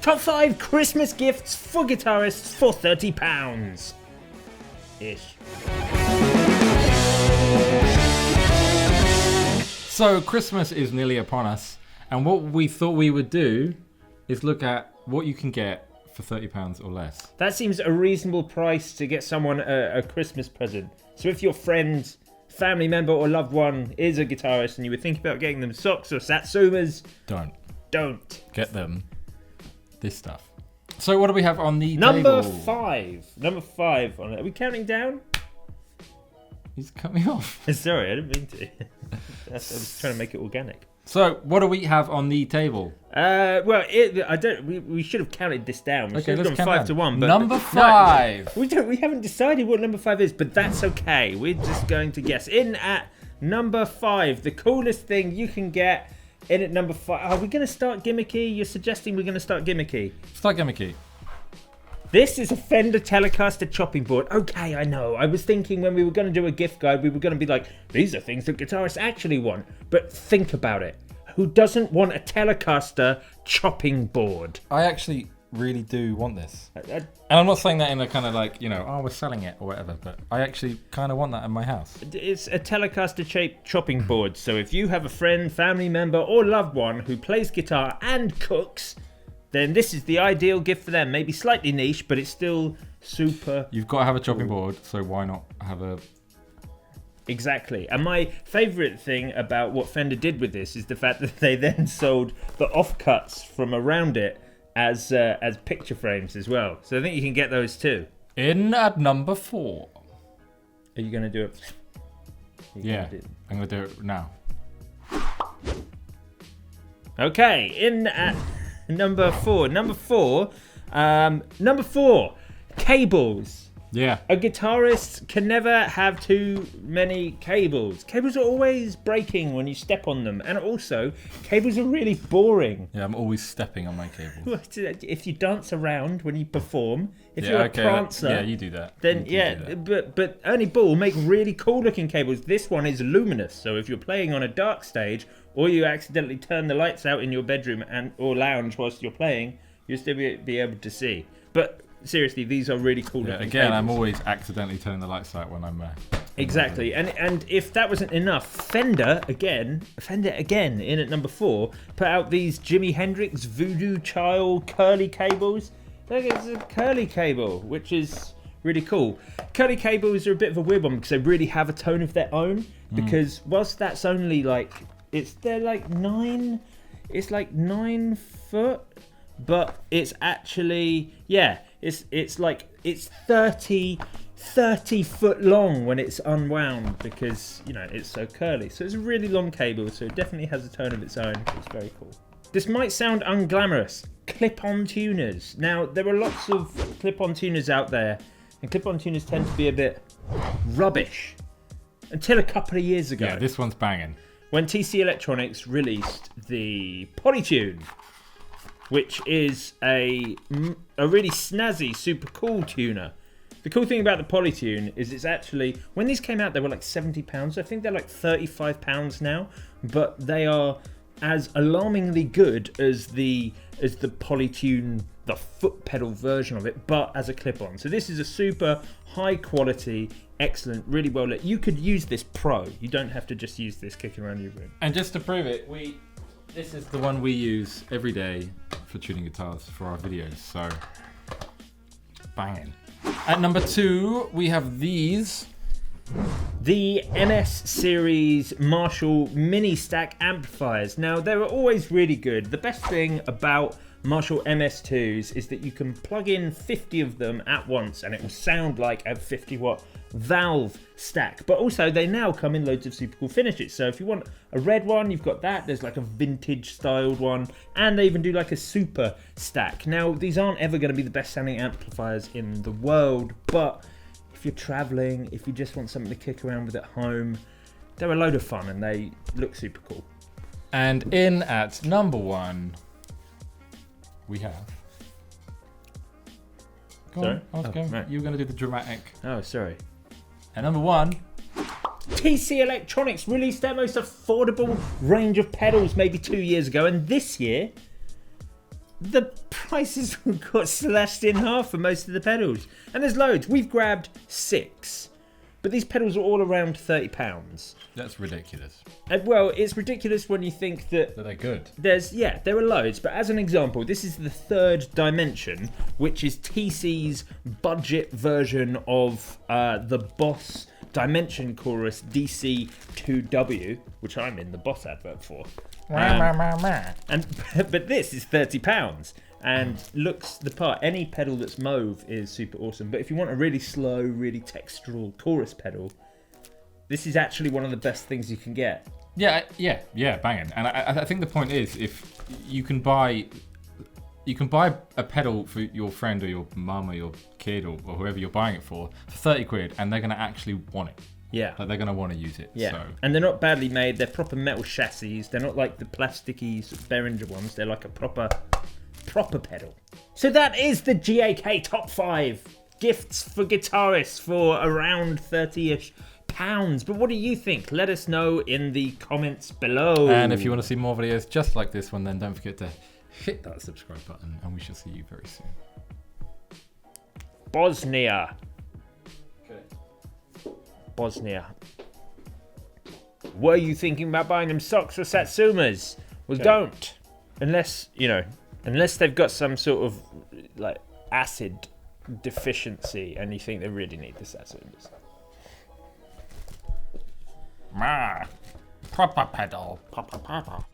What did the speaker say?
Top 5 Christmas gifts for guitarists for £30. Ish. So Christmas is nearly upon us, and what we thought we would do is look at what you can get for £30 or less. That seems a reasonable price to get someone a Christmas present. So if your friend, family member or loved one is a guitarist and you were thinking about getting them socks or satsumas, don't. Get them this stuff. So what do we have on the Number table? 5. Number 5 on it. Are we counting down? He's cut me off. Sorry, I didn't mean to. I was trying to make it organic. So what do we have on the table? Well, we should have counted this down. We Okay, should have let's gone count 5 to 1. But number 5. No, we haven't decided what number 5 is, but that's okay. We're just going to guess. In at number 5, the coolest thing you can get. In at number 5, are we going to start gimmicky? You're suggesting we're going to start gimmicky. Start gimmicky. This is a Fender Telecaster chopping board. Okay, I know. I was thinking when we were going to do a gift guide, we were going to be like, these are things that guitarists actually want. But think about it. Who doesn't want a Telecaster chopping board? I actually really do want this. And I'm not saying that in a kind of like, oh, we're selling it or whatever, but I actually kind of want that in my house. It's a Telecaster-shaped chopping board. So if you have a friend, family member, or loved one who plays guitar and cooks, then this is the ideal gift for them. Maybe slightly niche, but it's still super... You've got to have a chopping board, so why not have a... Exactly. And my favourite thing about what Fender did with this is the fact that they then sold the offcuts from around it as picture frames as well. So I think you can get those too. In at number 4. Are you going to do it? Yeah, I'm going to do it now. Okay, in at... Number 4. Number 4, cables. Yeah. A guitarist can never have too many cables. Cables are always breaking when you step on them. And also, cables are really boring. Yeah, I'm always stepping on my cables. If you dance around when you perform, if you're a prancer... Yeah, you do that. Then, but Ernie Ball make really cool looking cables. This one is luminous. So if you're playing on a dark stage, or you accidentally turn the lights out in your bedroom or lounge whilst you're playing, you'll still be able to see. But seriously, these are really cool looking again, cables. I'm always accidentally turning the lights out when I'm Exactly. And if that wasn't enough, Fender again, in at number 4, put out these Jimi Hendrix Voodoo Child curly cables. Look, it's a curly cable, which is really cool. Curly cables are a bit of a weird one because they really have a tone of their own. Because whilst that's only like... They're like 9 foot, but it's actually, it's 30 foot long when it's unwound because, it's so curly. So it's a really long cable, so it definitely has a tone of its own. It's very cool. This might sound unglamorous. Clip-on tuners. Now, there are lots of clip-on tuners out there, and clip-on tuners tend to be a bit rubbish. Until a couple of years ago. Yeah, this one's banging. When TC Electronics released the Polytune, which is a really snazzy, super cool tuner. The cool thing about the Polytune is it's actually, when these came out, they were like £70. I think they're like £35 now, but they are as alarmingly good as the Polytune, the foot pedal version of it, but as a clip-on. So this is a super high quality, excellent, really well lit. You could use this pro. You don't have to just use this kicking around your room. And just to prove it, this is the one we use every day for tuning guitars for our videos. So banging. At number 2, we have these. The MS series Marshall mini stack amplifiers. Now, they were always really good. The best thing about Marshall MS2s is that you can plug in 50 of them at once and it will sound like a 50 watt valve stack. But also they now come in loads of super cool finishes. So if you want a red one, you've got that. There's like a vintage styled one, and they even do like a super stack. Now, these aren't ever going to be the best sounding amplifiers in the world, but if you're traveling, if you just want something to kick around with at home, they're a load of fun and they look super cool. And in at number 1, we have... Sorry? Right. You were going to do the dramatic. Oh, sorry. At number 1... TC Electronics released their most affordable range of pedals maybe 2 years ago, and this year, the prices got slashed in half for most of the pedals. And there's loads. We've grabbed 6. But these pedals are all around £30. That's ridiculous. Well, it's ridiculous when you think that They're good. there are loads. But as an example, this is the 3rd Dimension, which is TC's budget version of the Boss Dimension Chorus DC2W, which I'm in the Boss advert for. But this is £30 and looks the part. Any pedal that's mauve is super awesome. But if you want a really slow, really textural chorus pedal, this is actually one of the best things you can get. Yeah, banging. And I think the point is, if you can buy a pedal for your friend or your mum or your kid or whoever you're buying it for 30 quid, and they're going to actually want it. Yeah. Like, they're going to want to use it. Yeah. So. And they're not badly made. They're proper metal chassis. They're not like the plasticky Behringer ones. They're like a proper pedal. So that is the GAK Top 5 gifts for guitarists for around 30-ish pounds. But what do you think? Let us know in the comments below. And if you want to see more videos just like this one, then don't forget to hit that subscribe button, and we shall see you very soon. Bosnia. Okay. Bosnia. Were you thinking about buying them socks or Satsumas? Well, don't. Unless they've got some sort of like acid deficiency and you think they really need the Satsumas. Proper pedal. Papa.